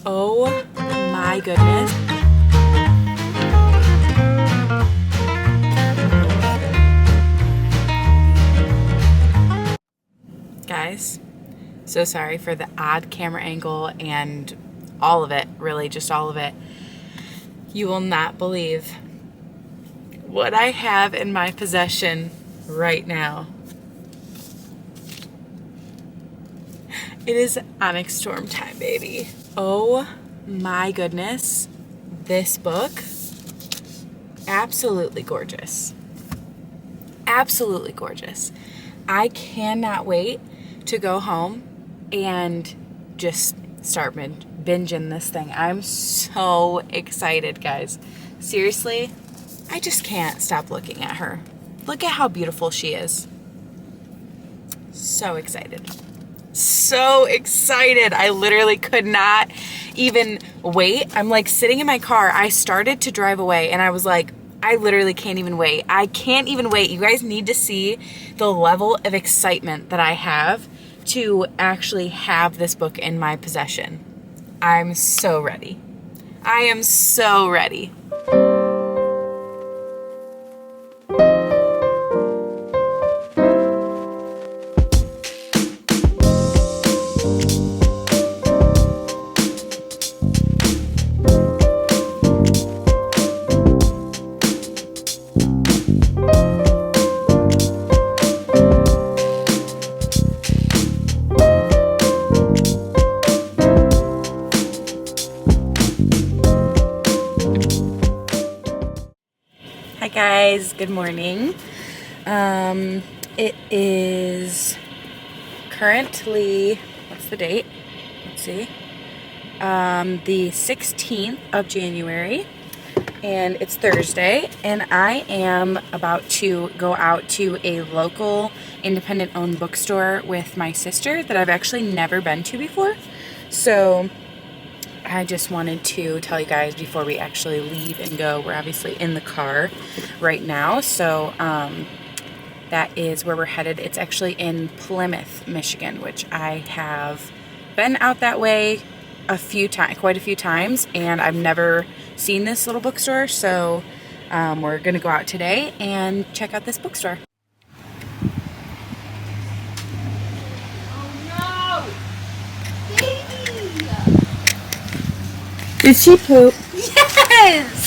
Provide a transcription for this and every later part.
Oh my goodness. Guys, so sorry for the odd camera angle and all of it, really just all of it. You will not believe what I have in my possession right now. It is Onyx Storm time, baby. Oh my goodness. This book, absolutely gorgeous. Absolutely gorgeous. I cannot wait to go home and just start binging this thing. I'm so excited, guys. Seriously, I just can't stop looking at her. Look at how beautiful she is. So excited. So excited. I literally could not even wait. I'm like sitting in my car. I started to drive away and I was like, I literally can't even wait. I can't even wait. You guys need to see the level of excitement that I have to actually have this book in my possession. I'm so ready. I am so ready. Hi guys, good morning. It is currently, what's the date? Let's see. The 16th of January, and it's Thursday, and I am about to go out to a local independent owned bookstore with my sister that I've actually never been to before. So I just wanted to tell you guys before we actually leave and go. We're obviously in the car right now, so that is where we're headed. It's actually in Plymouth, Michigan, which I have been out that way quite a few times, and I've never seen this little bookstore, so we're gonna go out today and check out this bookstore. Oh no! Baby! Did she poop? Yes!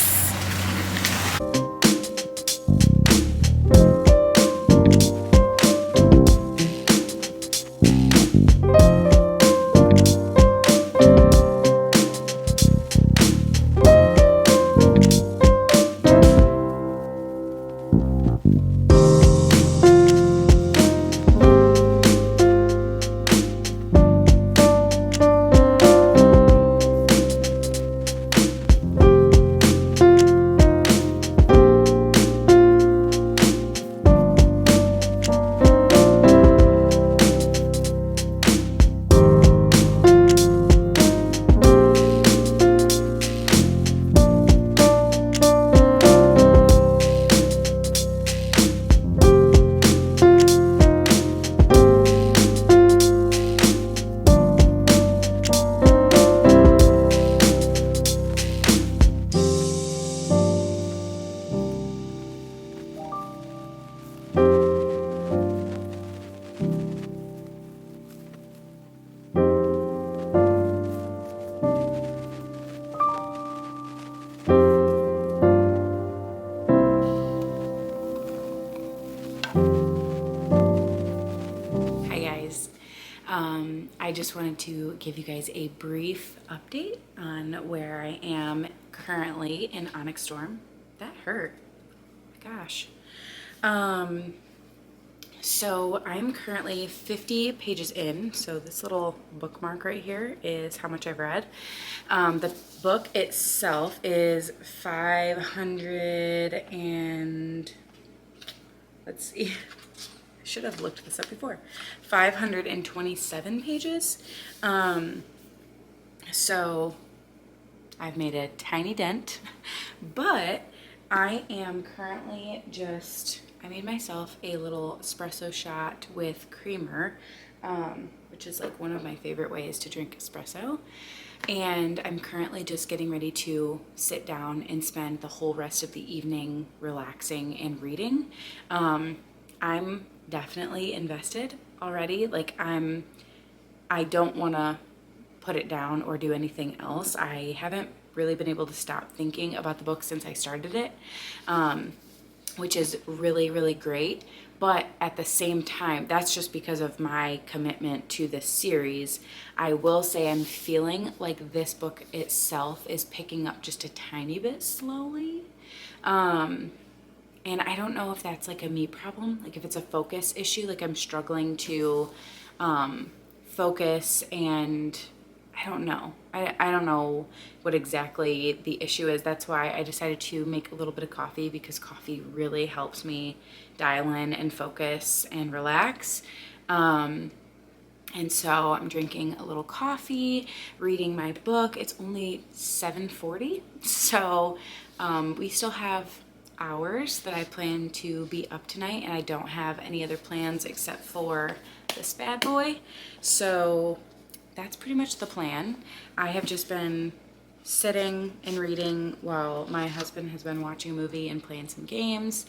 I just wanted to give you guys a brief update on where I am currently in Onyx Storm. That hurt. Gosh. So I'm currently 50 pages in. So this little bookmark right here is how much I've read. The book itself is 500 and let's see. Should have looked this up before. 527 pages. So I've made a tiny dent, but I am currently I made myself a little espresso shot with creamer, which is like one of my favorite ways to drink espresso. and I'm currently just getting ready to sit down and spend the whole rest of the evening relaxing and reading. I'm definitely invested already. Like I don't want to put it down or do anything else. I haven't really been able to stop thinking about the book since I started it, which is really, really great. But at the same time, that's just because of my commitment to this series. I will say I'm feeling like this book itself is picking up just a tiny bit slowly. And I don't know if that's like a me problem, like if it's a focus issue, like I'm struggling to focus, and I don't know. I don't know what exactly the issue is. That's why I decided to make a little bit of coffee, because coffee really helps me dial in and focus and relax. And so I'm drinking a little coffee, reading my book. It's only 7:40, so we still have hours that I plan to be up tonight, and I don't have any other plans except for this bad boy. So that's pretty much the plan. I have just been sitting and reading while my husband has been watching a movie and playing some games.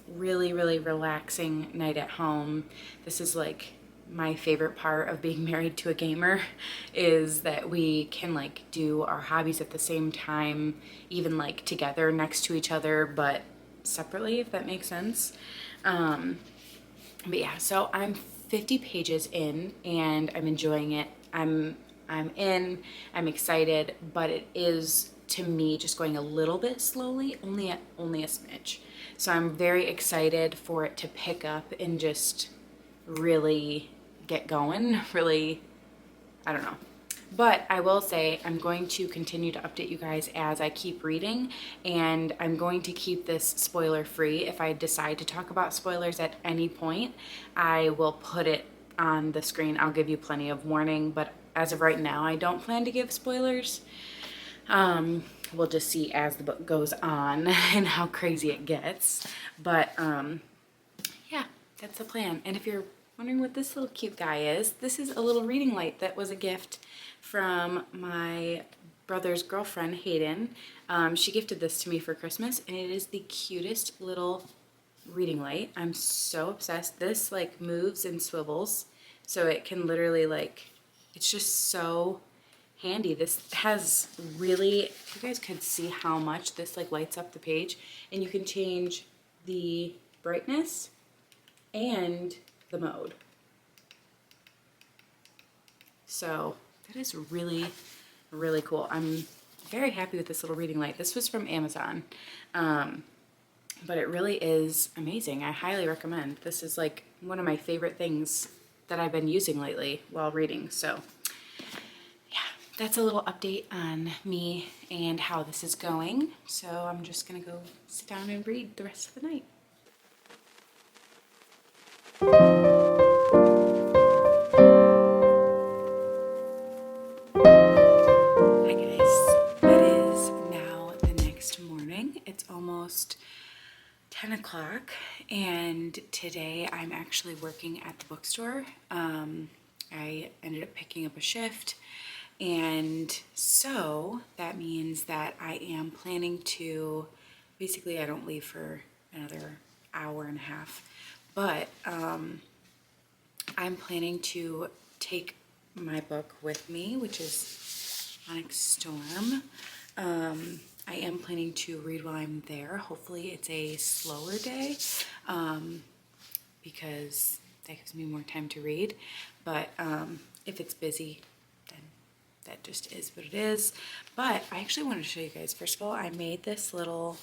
Really, really relaxing night at home. This is like my favorite part of being married to a gamer, is that we can like do our hobbies at the same time, even like together next to each other, but separately, if that makes sense. But yeah, so I'm 50 pages in and I'm enjoying it. I'm excited, but it is, to me, just going a little bit slowly, only a smidge. So I'm very excited for it to pick up and just really get going, really, I don't know. But I will say I'm going to continue to update you guys as I keep reading, and I'm going to keep this spoiler free. If I decide to talk about spoilers at any point, I will put it on the screen. I'll give you plenty of warning, but as of right now, I don't plan to give spoilers. We'll just see as the book goes on and how crazy it gets. But yeah, that's the plan. And if you're wondering what this little cute guy is, this is a little reading light that was a gift from my brother's girlfriend, Hayden. She gifted this to me for Christmas, and it is the cutest little reading light. I'm so obsessed. This like moves and swivels, so it can literally like, it's just so handy. This has really, if you guys could see how much this like lights up the page, and you can change the brightness and the mode. So that is really, really cool. I'm very happy with this little reading light. This was from Amazon, but it really is amazing. I highly recommend. This is like one of my favorite things that I've been using lately while reading. So yeah, that's a little update on me and how this is going. So I'm just gonna go sit down and read the rest of the night. Hi guys, it is now the next morning. It's almost 10 o'clock, and today I'm actually working at the bookstore. I ended up picking up a shift, and so that means that I am planning to, basically I don't leave for another hour and a half, but I'm planning to take my book with me, which is Onyx Storm. I am planning to read while I'm there. Hopefully it's a slower day, because that gives me more time to read. But if it's busy, then that just is what it is. But I actually wanted to show you guys, first of all, I made this little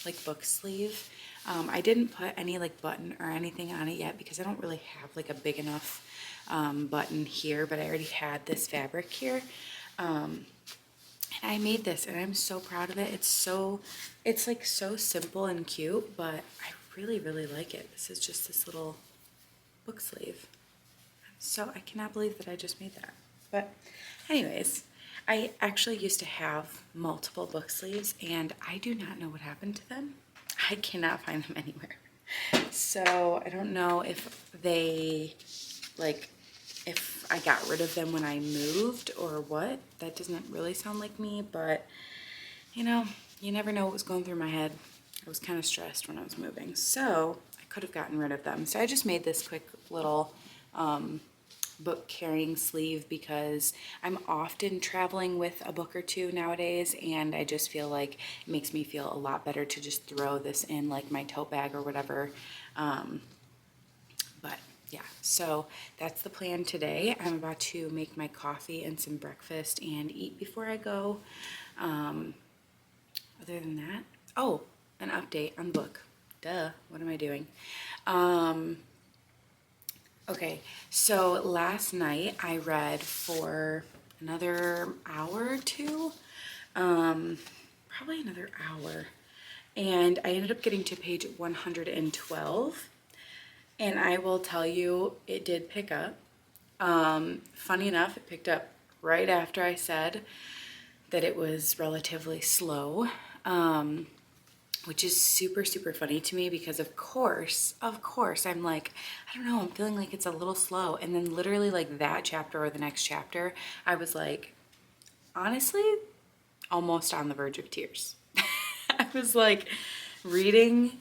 like book sleeve. I didn't put any like button or anything on it yet because I don't really have like a big enough button here, but I already had this fabric here. And I made this and I'm so proud of it. It's like so simple and cute, but I really, really like it. This is just this little book sleeve. So I cannot believe that I just made that. But anyways, I actually used to have multiple book sleeves and I do not know what happened to them. I cannot find them anywhere. So I don't know if they like if I got rid of them when I moved or what. That doesn't really sound like me, but you know, you never know what was going through my head. I was kind of stressed when I was moving, so I could have gotten rid of them. So I just made this quick little book carrying sleeve because I'm often traveling with a book or two nowadays, and I just feel like it makes me feel a lot better to just throw this in like my tote bag or whatever. But yeah, so that's the plan today. I'm about to make my coffee and some breakfast and eat before I go. Other than that, oh, an update on the book. Duh, what am I doing? Okay, so last night I read for another hour or two, probably another hour, and I ended up getting to page 112, and I will tell you, it did pick up. Funny enough, it picked up right after I said that it was relatively slow, which is super, super funny to me because of course, I'm like, I don't know, I'm feeling like it's a little slow. And then literally like that chapter or the next chapter, I was like, honestly, almost on the verge of tears. I was like reading,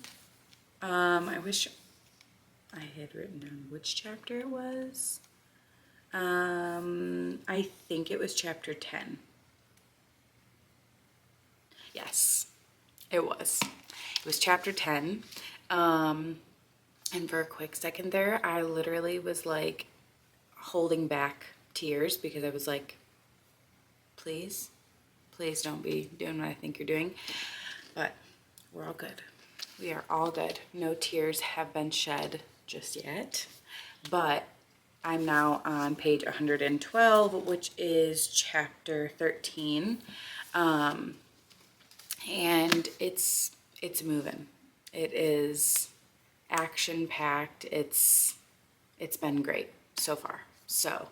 I wish I had written down which chapter it was. I think it was chapter 10. Yes, it was. It was chapter 10. And for a quick second there, I literally was like holding back tears because I was like, please, please don't be doing what I think you're doing. But we're all good. We are all good. No tears have been shed just yet. But I'm now on page 112, which is chapter 13. And it's moving. It is action-packed. It's been great so far. So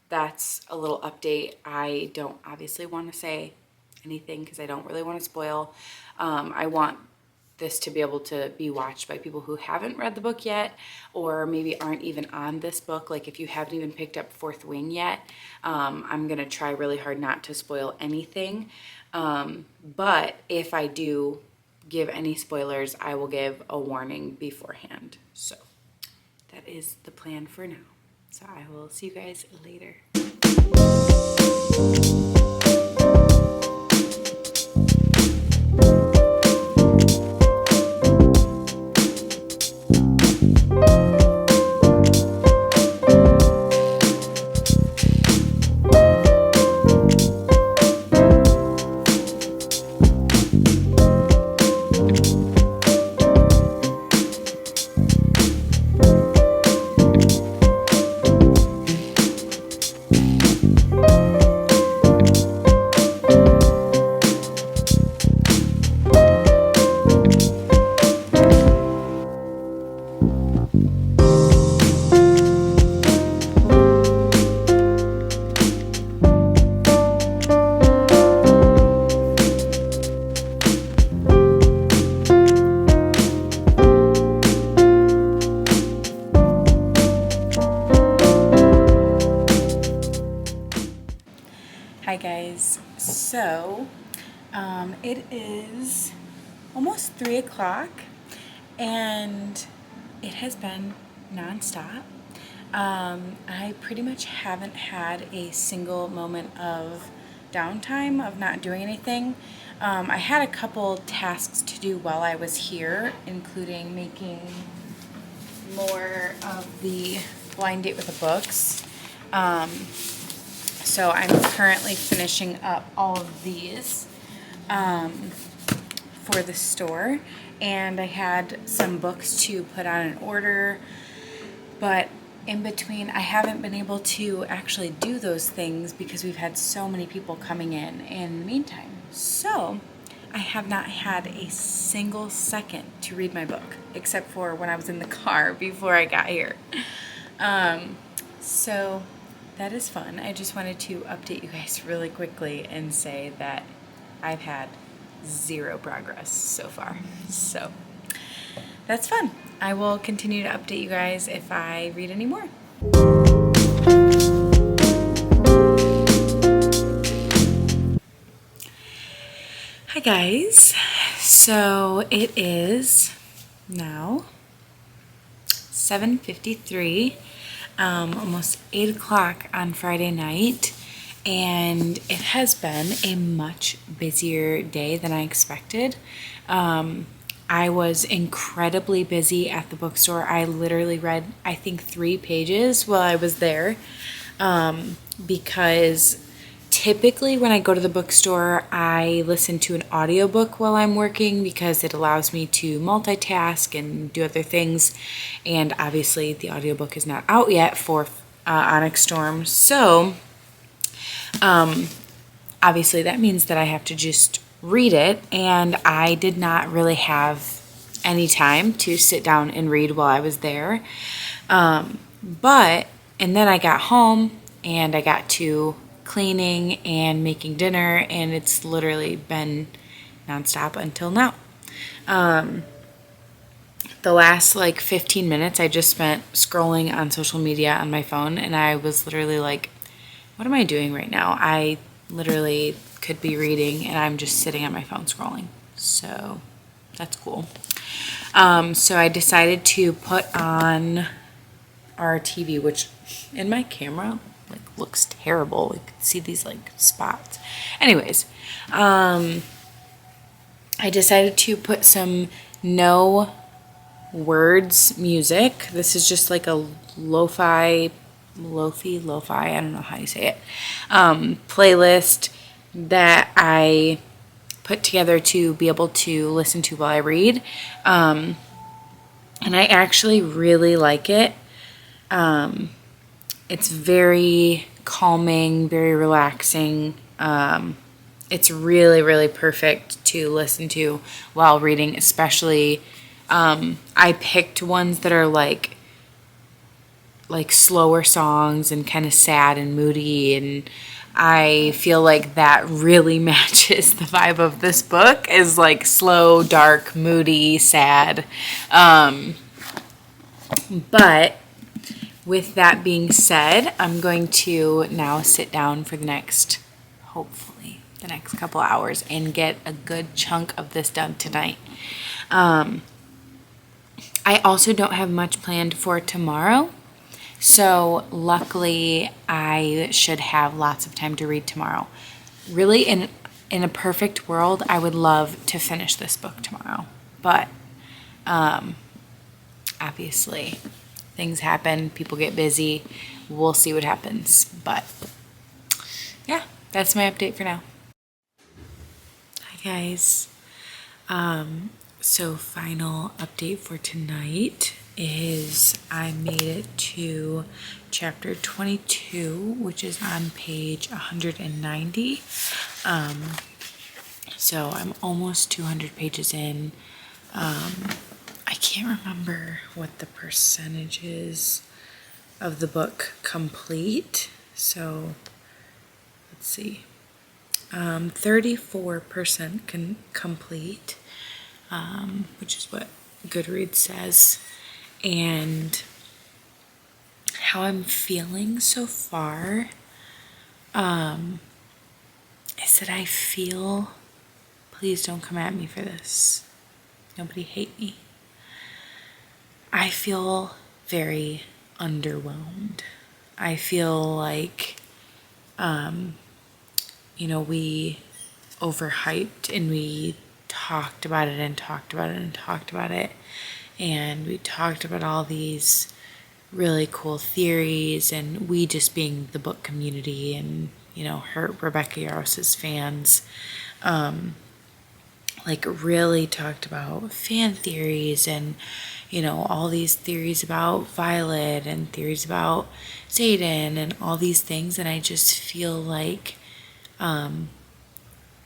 that's a little update. I don't obviously want to say anything because I don't really want to spoil. I want this to be able to be watched by people who haven't read the book yet, or maybe aren't even on this book. Like if you haven't even picked up Fourth Wing yet, I'm gonna try really hard not to spoil anything. But if I do give any spoilers, I will give a warning beforehand. So that is the plan for now. So I will see you guys later. Hi guys, so it is almost 3 o'clock and it has been nonstop. I pretty much haven't had a single moment of downtime of not doing anything. I had a couple tasks to do while I was here, including making more of the blind date with the books. So I'm currently finishing up all of these for the store, and I had some books to put on an order, but in between I haven't been able to actually do those things because we've had so many people coming in the meantime. So I have not had a single second to read my book, except for when I was in the car before I got here. So that is fun. I just wanted to update you guys really quickly and say that I've had zero progress so far. So that's fun. I will continue to update you guys if I read any more. Hi guys, so it is now 7:53, almost 8 o'clock on Friday night, and it has been a much busier day than I expected. I was incredibly busy at the bookstore. I literally read, I think, 3 pages while I was there, because typically when I go to the bookstore, I listen to an audiobook while I'm working because it allows me to multitask and do other things. And obviously the audiobook is not out yet for Onyx Storm. So obviously that means that I have to just read it. And I did not really have any time to sit down and read while I was there. And then I got home and I got to cleaning and making dinner, and it's literally been nonstop until now. The last like 15 minutes I just spent scrolling on social media on my phone, and I was literally like, what am I doing right now? I literally could be reading and I'm just sitting on my phone scrolling. So that's cool. So I decided to put on our TV, which in my camera like looks terrible. You can see these like spots. Anyways, I decided to put some no words music. This is just like a lo-fi, I don't know how you say it, playlist that I put together to be able to listen to while I read. And I actually really like it. It's very calming, very relaxing. It's really, really perfect to listen to while reading, especially, I picked ones that are like slower songs and kind of sad and moody, and I feel like that really matches the vibe of this book, is like slow, dark, moody, sad. But with that being said, I'm going to now sit down for hopefully, the next couple hours and get a good chunk of this done tonight. I also don't have much planned for tomorrow, so luckily I should have lots of time to read tomorrow. Really, in a perfect world, I would love to finish this book tomorrow, but obviously things happen, people get busy, we'll see what happens. But yeah, that's my update for now. Hi guys. So final update for tonight is I made it to chapter 22, which is on page 190. So I'm almost 200 pages in. I can't remember what the percentage is of the book complete. So let's see. 34% complete, which is what Goodreads says. And how I'm feeling so far is that I feel, please don't come at me for this. Nobody hate me. I feel very underwhelmed. I feel like, we overhyped and we talked about it and talked about it and talked about it. And we talked about all these really cool theories, and we just being the book community and, Rebecca Yaros's fans, really talked about fan theories and, all these theories about Violet and theories about Xaden and all these things. And I just feel like,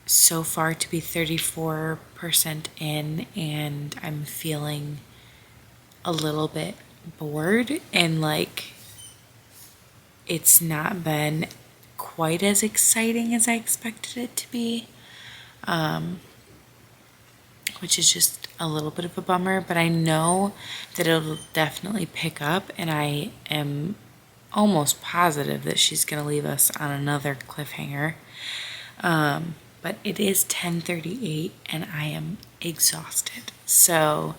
so far to be 34% in, and I'm feeling a little bit bored, and like it's not been quite as exciting as I expected it to be, which is just a little bit of a bummer. But I know that it'll definitely pick up, and I am almost positive that she's going to leave us on another cliffhanger. but it is 10:38 and I am exhausted. So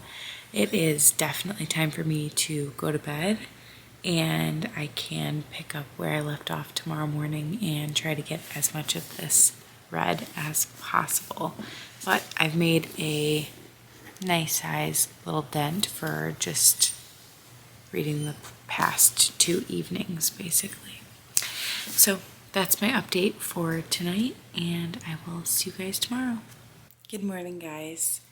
it is definitely time for me to go to bed, and I can pick up where I left off tomorrow morning and try to get as much of this read as possible. But I've made a nice size little dent for just reading the past 2 evenings, basically. So that's my update for tonight, and I will see you guys tomorrow. Good morning, guys.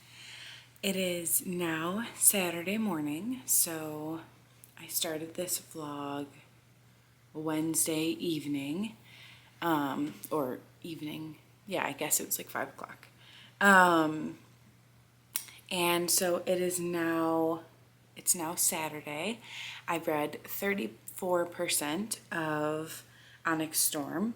It is now Saturday morning, so I started this vlog Wednesday evening, or evening, yeah, I guess it was like 5 o'clock. And so it's now Saturday. I've read 34% of Onyx Storm.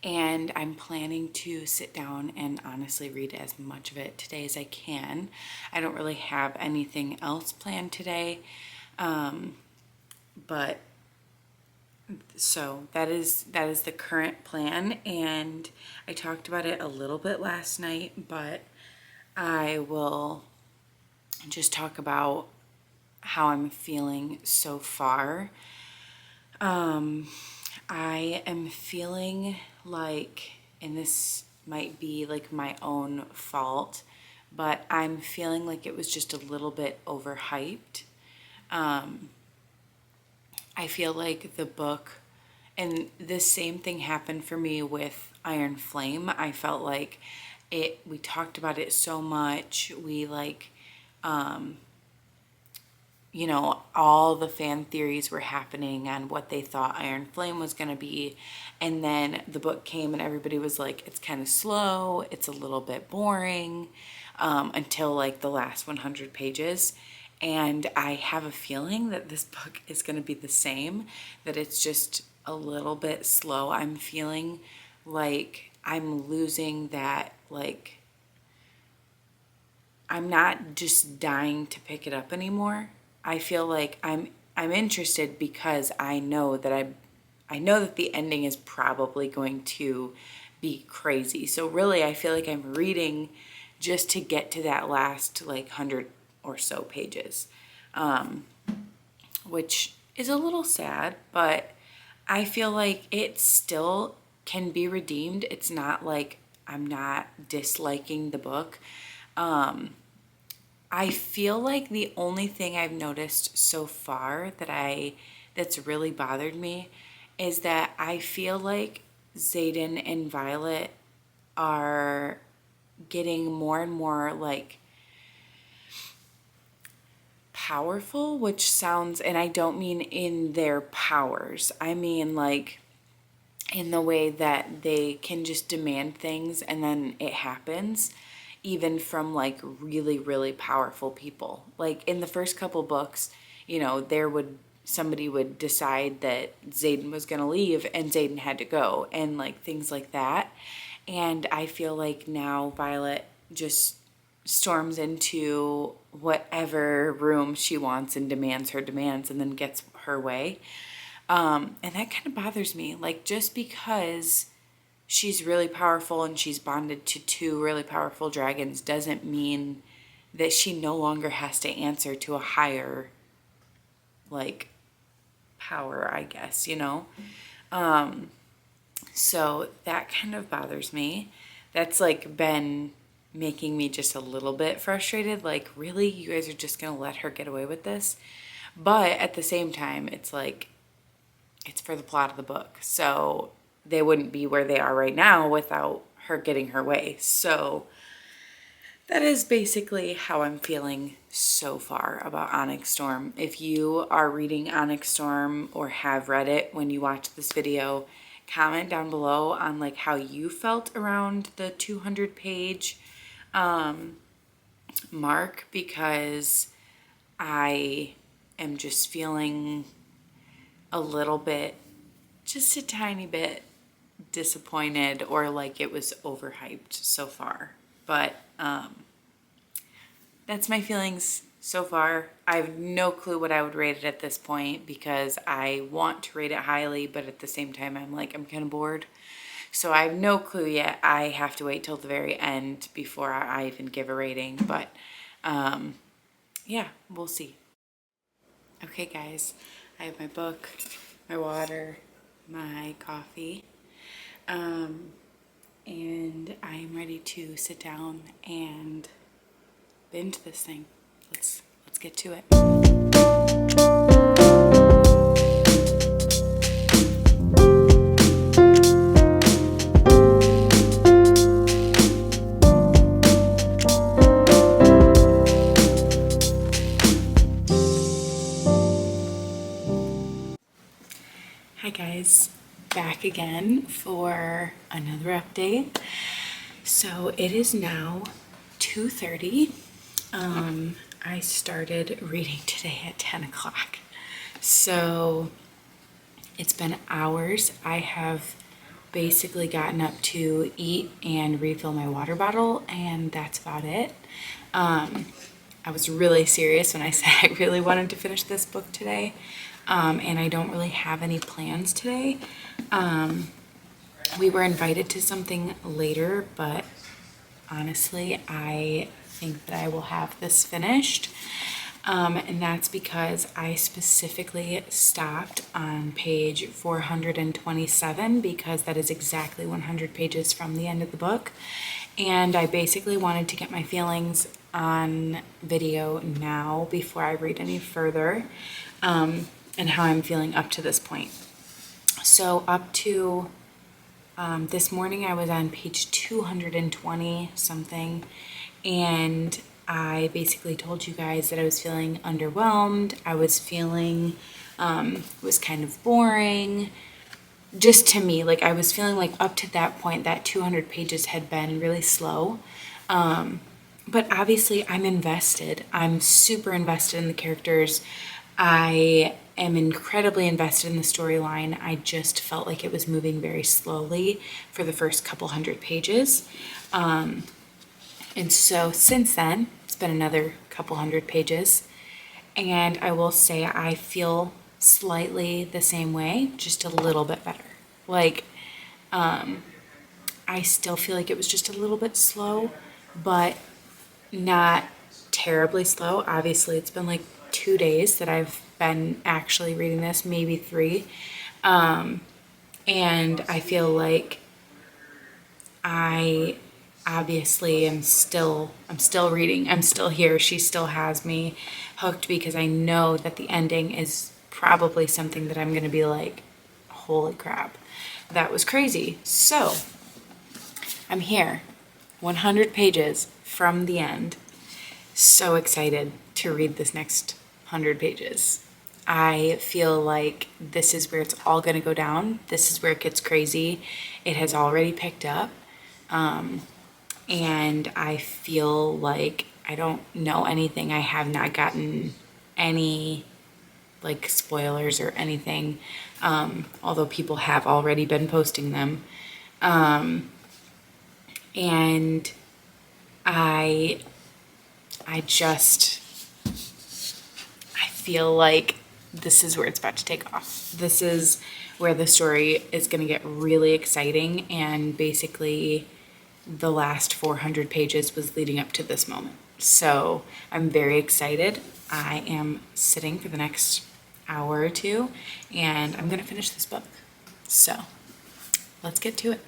And I'm planning to sit down and honestly read as much of it today as I can. I don't really have anything else planned today. But so that is the current plan, and I talked about it a little bit last night, but I will just talk about how I'm feeling so far. I am feeling like, and this might be like my own fault, but I'm feeling like it was just a little bit overhyped. I feel like the book, and this same thing happened for me with Iron Flame. I felt like we talked about it so much. We you know, all the fan theories were happening on what they thought Iron Flame was going to be. And then the book came and everybody was like, it's kind of slow, it's a little bit boring, until like the last 100 pages. And I have a feeling that this book is going to be the same, that it's just a little bit slow. I'm feeling like I'm losing that, like, I'm not just dying to pick it up anymore. I feel like I'm interested because I know that the ending is probably going to be crazy. So really, I feel like I'm reading just to get to that last like 100 or so pages, which is a little sad, but I feel like it still can be redeemed. It's not like I'm not disliking the book. I feel like the only thing I've noticed so far that's really bothered me is that I feel like Xaden and Violet are getting more and more like powerful, which sounds, and I don't mean in their powers. I mean like in the way that they can just demand things and then it happens, even from like really, really powerful people. Like in the first couple books, you know, somebody would decide that Xaden was going to leave and Xaden had to go, and like things like that. And I feel like now Violet just storms into whatever room she wants and demands her demands and then gets her way. And that kind of bothers me. Like, just because she's really powerful and she's bonded to 2 really powerful dragons doesn't mean that she no longer has to answer to a higher, like, power, I guess, you know? So that kind of bothers me. That's, like, been making me just a little bit frustrated. Like, really? You guys are just gonna let her get away with this? But at the same time, it's like, it's for the plot of the book. So they wouldn't be where they are right now without her getting her way. So that is basically how I'm feeling so far about Onyx Storm. If you are reading Onyx Storm or have read it when you watch this video, comment down below on like how you felt around the 200 page mark, because I am just feeling a little bit, just a tiny bit disappointed, or like it was overhyped so far. But that's my feelings so far. I have no clue what I would rate it at this point because I want to rate it highly, but at the same time I'm like, I'm kind of bored. So I have no clue yet. I have to wait till the very end before I even give a rating, but yeah, we'll see. Okay guys, I have my book, my water, my coffee, and I'm ready to sit down and binge this thing. Let's get to it. Hi guys, back again for another update. So it is now 2:30. I started reading today at 10 o'clock. So it's been hours. I have basically gotten up to eat and refill my water bottle, and that's about it. I was really serious when I said I really wanted to finish this book today, and I don't really have any plans today. We were invited to something later, but honestly, I think that I will have this finished. And that's because I specifically stopped on page 427 because that is exactly 100 pages from the end of the book. And I basically wanted to get my feelings on video now before I read any further, and how I'm feeling up to this point. So up to this morning I was on page 220 something, and I basically told you guys that I was feeling underwhelmed. I was feeling it was kind of boring. Just to me, like I was feeling like up to that point that 200 pages had been really slow. But obviously I'm invested. I'm super invested in the characters. I am incredibly invested in the storyline. I just felt like it was moving very slowly for the first couple hundred pages. And so since then, it's been another couple hundred pages. And I will say I feel slightly the same way, just a little bit better. Like, I still feel like it was just a little bit slow, but not terribly slow. Obviously, it's been like 2 days that I've been actually reading this, maybe 3. And I feel like I obviously I'm still reading. I'm still here. She still has me hooked because I know that the ending is probably something that I'm going to be like, holy crap, that was crazy. So I'm here, 100 pages from the end. So excited to read this next 100 pages. I feel like this is where it's all going to go down. This is where it gets crazy. It has already picked up. And I feel like I don't know anything. I have not gotten any like spoilers or anything, although people have already been posting them. And I feel like this is where it's about to take off. This is where the story is going to get really exciting, and basically the last 400 pages was leading up to this moment. So I'm very excited. I am sitting for the next hour or two, and I'm going to finish this book. So let's get to it.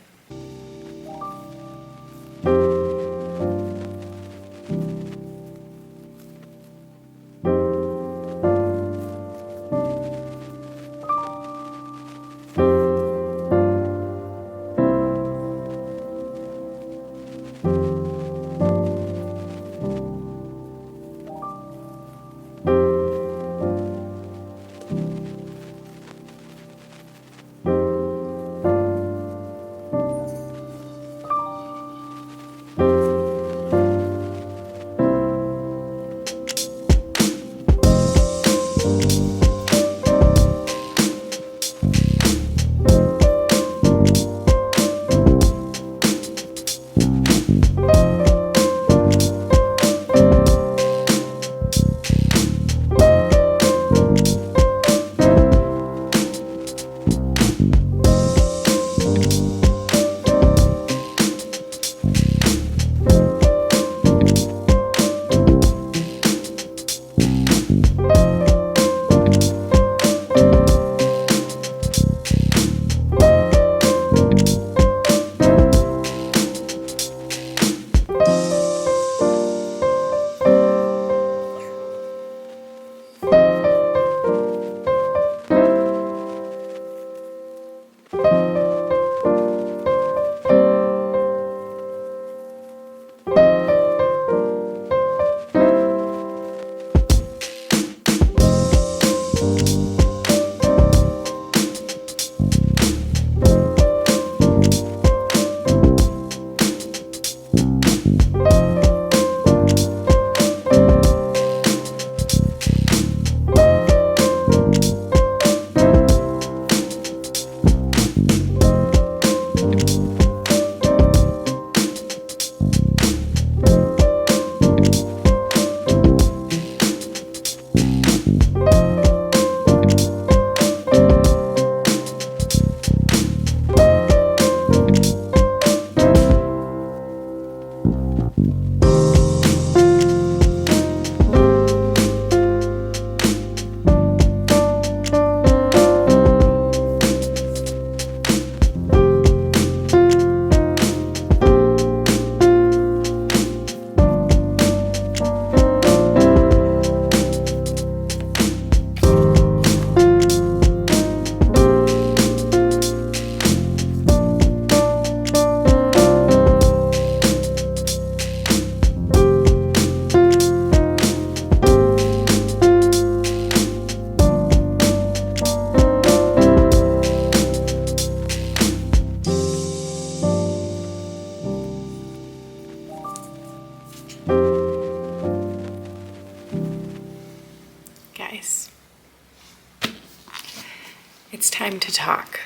to talk.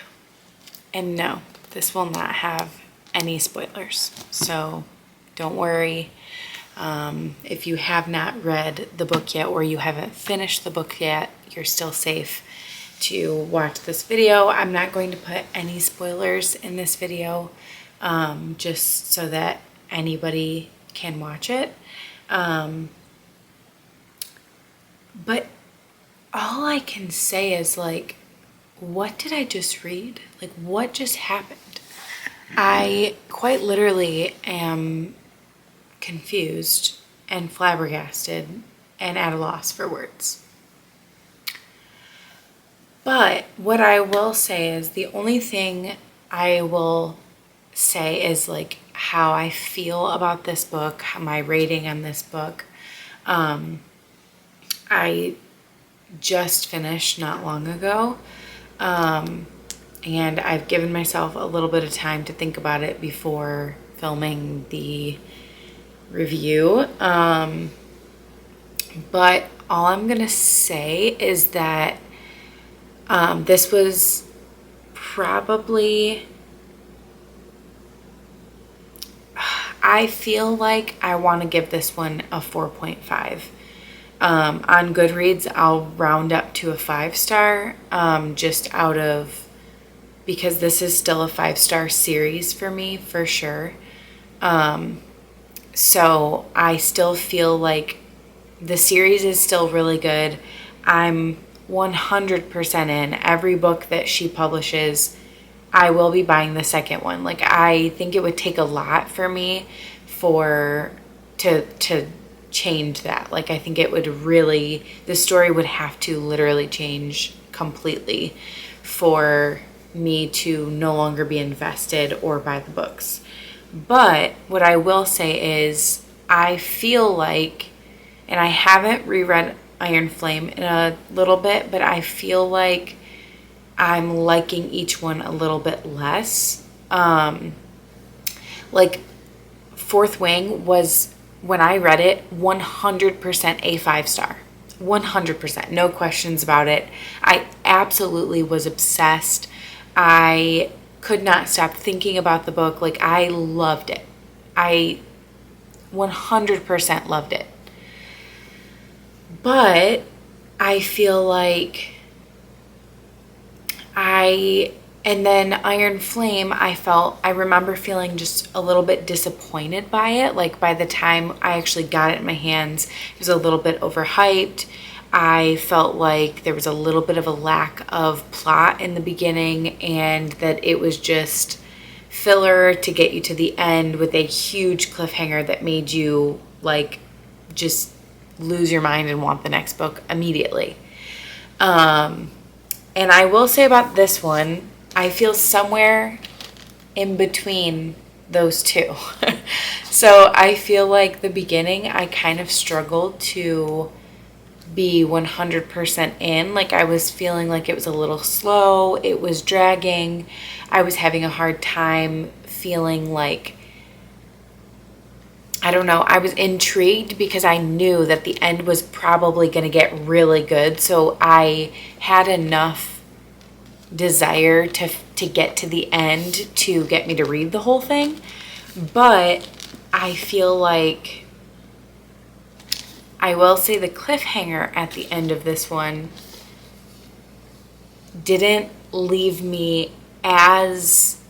And no, this will not have any spoilers. So don't worry. If you have not read the book yet or you haven't finished the book yet, you're still safe to watch this video. I'm not going to put any spoilers in this video, just so that anybody can watch it. But all I can say is, like, what did I just read? Like, what just happened? I quite literally am confused and flabbergasted and at a loss for words. But what I will say is, the only thing I will say is, like, how I feel about this book, my rating on this book. I just finished not long ago, and I've given myself a little bit of time to think about it before filming the review. But all I'm gonna say is that this was probably, I feel like I want to give this one a 4.5. On Goodreads, I'll round up to a 5-star, just because this is still a 5-star series for me, for sure. So I still feel like the series is still really good. I'm 100% in. Every book that she publishes, I will be buying the second one. Like, I think it would take a lot for me to change that. Like, I think it would really, the story would have to literally change completely for me to no longer be invested or buy the books. But what I will say is, I feel like, and I haven't reread Iron Flame in a little bit, but I feel like I'm liking each one a little bit less. Like, Fourth Wing was, when I read it, 100% a 5-star. 100%, no questions about it. I absolutely was obsessed. I could not stop thinking about the book. Like, I loved it. I 100% loved it. But I feel like and then Iron Flame, I remember feeling just a little bit disappointed by it. Like, by the time I actually got it in my hands, it was a little bit overhyped. I felt like there was a little bit of a lack of plot in the beginning, and that it was just filler to get you to the end with a huge cliffhanger that made you, like, just lose your mind and want the next book immediately. And I will say about this one, I feel somewhere in between those two. So I feel like the beginning, I kind of struggled to be 100% in. Like, I was feeling like it was a little slow, it was dragging. I was having a hard time feeling like, I don't know, I was intrigued because I knew that the end was probably going to get really good. So I had enough desire to get to the end to get me to read the whole thing. But I feel like, I will say, the cliffhanger at the end of this one didn't leave me as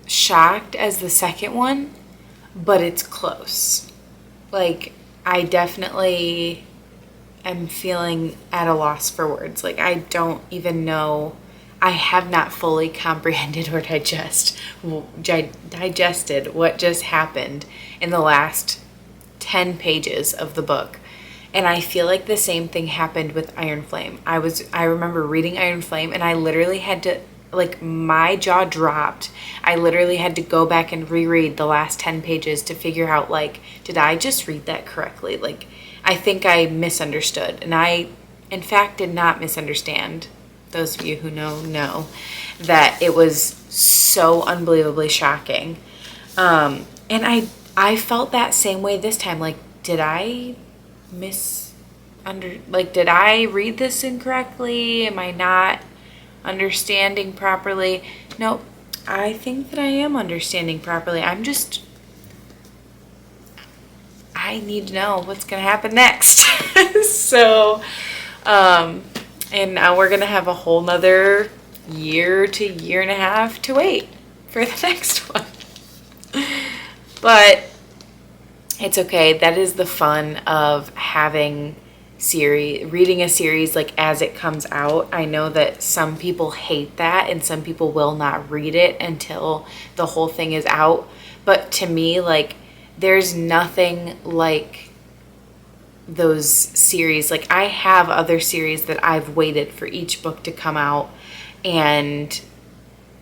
shocked as the second one, but it's close. Like, I definitely am feeling at a loss for words. Like, I don't even know, I have not fully comprehended or digested what just happened in the last 10 pages of the book. And I feel like the same thing happened with Iron Flame. I remember reading Iron Flame, and I literally had to, like, my jaw dropped. I literally had to go back and reread the last 10 pages to figure out, like, did I just read that correctly? Like, I think I misunderstood, and I, in fact, did not misunderstand. Those of you who know that it was so unbelievably shocking. And I felt that same way this time. Like, did I did I read this incorrectly? Am I not understanding properly. Nope, I think that I am understanding properly. I need to know what's going to happen next. So, and now we're going to have a whole nother year to year and a half to wait for the next one. But it's okay. That is the fun of reading a series like as it comes out. I know that some people hate that and some people will not read it until the whole thing is out. But to me, like, there's nothing like those series. Like, I have other series that I've waited for each book to come out, and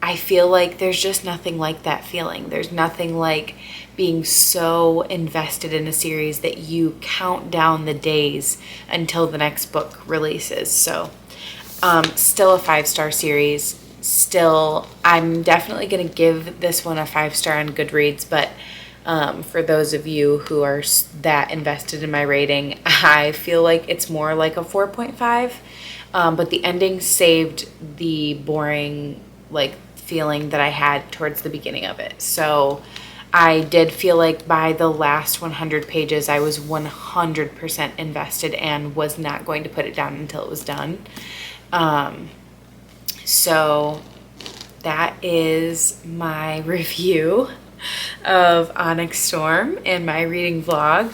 I feel like there's just nothing like that feeling. There's nothing like being so invested in a series that you count down the days until the next book releases. So still a 5-star series. Still, I'm definitely going to give this one a 5-star on Goodreads, but for those of you who are that invested in my rating, I feel like it's more like a 4.5. But the ending saved the boring, like, feeling that I had towards the beginning of it. So I did feel like by the last 100 pages, I was 100% invested and was not going to put it down until it was done. So that is my review of Onyx Storm and my reading vlog.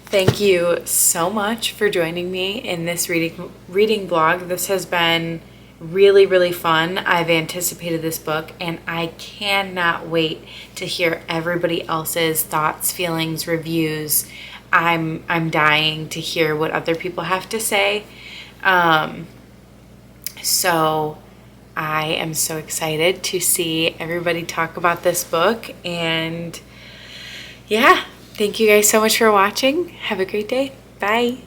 Thank you so much for joining me in this reading vlog. This has been really, really fun. I've anticipated this book and I cannot wait to hear everybody else's thoughts, feelings, reviews. I'm dying to hear what other people have to say. So I am so excited to see everybody talk about this book, and yeah, thank you guys so much for watching. Have a great day. Bye.